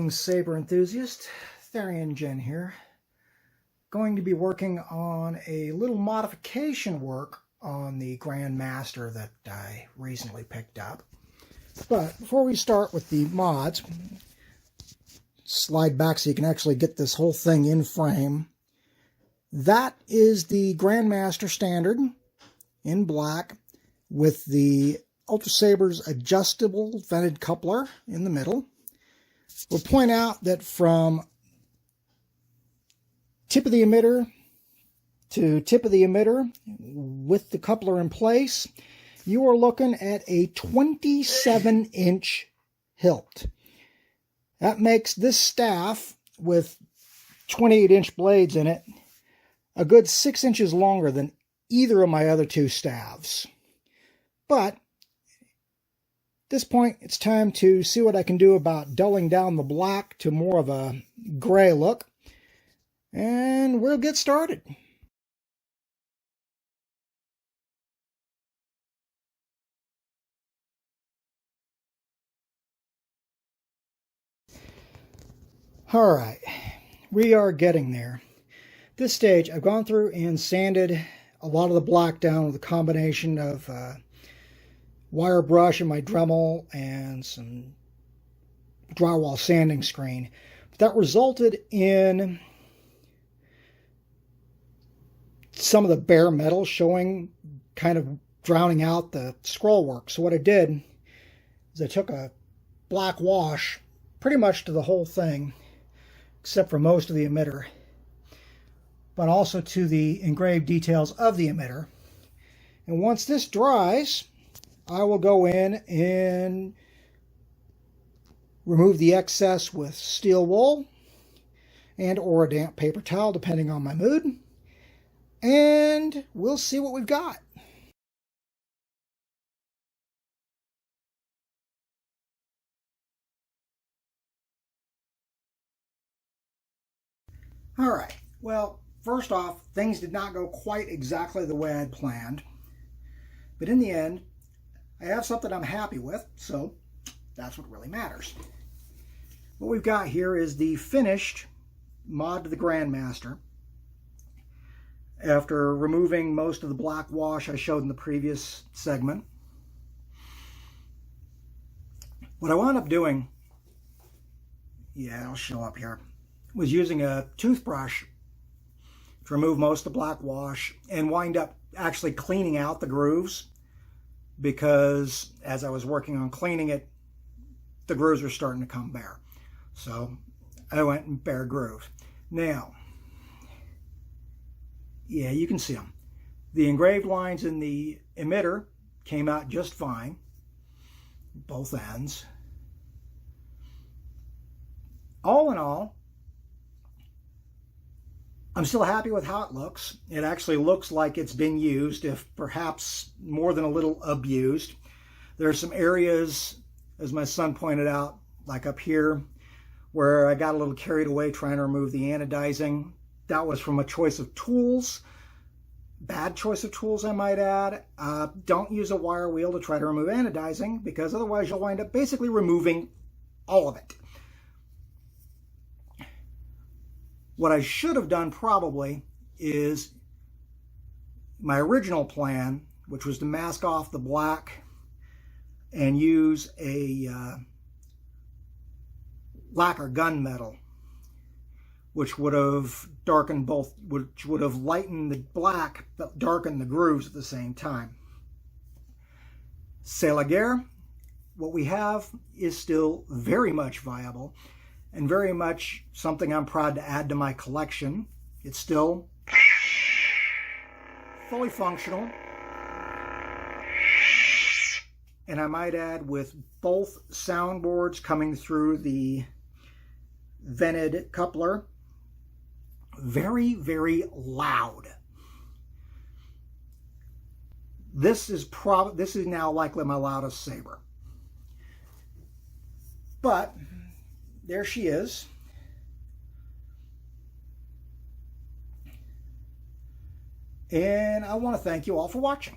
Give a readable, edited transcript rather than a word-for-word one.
Greetings, Saber enthusiast. Therian Jen here. Going to be working on a little modification work on the Grandmaster that I recently picked up. But before we start with the mods, slide back so you can actually get this whole thing in frame. That is the Grandmaster Standard in black with the Ultrasabers adjustable vented coupler in the middle. We'll point out that from tip of the emitter to tip of the emitter with the coupler in place, you are looking at a 27-inch hilt. That makes this staff with 28-inch blades in it a good 6 inches longer than either of my other two staves. But at this point, it's time to see what I can do about dulling down the black to more of a gray look. And we'll get started. All right, we are getting there. At this stage, I've gone through and sanded a lot of the black down with a combination of wire brush and my Dremel and some drywall sanding screen. But that resulted in some of the bare metal showing, kind of drowning out the scroll work. So what I did is I took a black wash pretty much to the whole thing, except for most of the emitter, but also to the engraved details of the emitter. And once this dries, I will go in and remove the excess with steel wool and or a damp paper towel, depending on my mood. And we'll see what we've got. All right, well, first off, things did not go quite exactly the way I'd planned. But in the end, I have something I'm happy with, so that's what really matters. What we've got here is the finished mod to the Grandmaster. After removing most of the black wash I showed in the previous segment. What I wound up doing, yeah, it'll show up here, was using a toothbrush to remove most of the black wash and wind up actually cleaning out the grooves, because as I was working on cleaning it, the grooves were starting to come bare. So I went and bare grooved. Now, yeah, you can see them. The engraved lines in the emitter came out just fine, both ends. All in all, I'm still happy with how it looks. It actually looks like it's been used, if perhaps more than a little abused. There are some areas, as my son pointed out, like up here, where I got a little carried away trying to remove the anodizing. That was from a choice of tools. Bad choice of tools, I might add. Don't use a wire wheel to try to remove anodizing, because otherwise you'll wind up basically removing all of it. What I should have done probably is my original plan, which was to mask off the black and use a lacquer gunmetal, which would have darkened both, which would have lightened the black but darkened the grooves at the same time. C'est la guerre. What we have is still very much viable and very much something I'm proud to add to my collection. It's still fully functional, and I might add, with both soundboards coming through the vented coupler, very, very loud. This is now likely my loudest Saber. But there she is. And I want to thank you all for watching.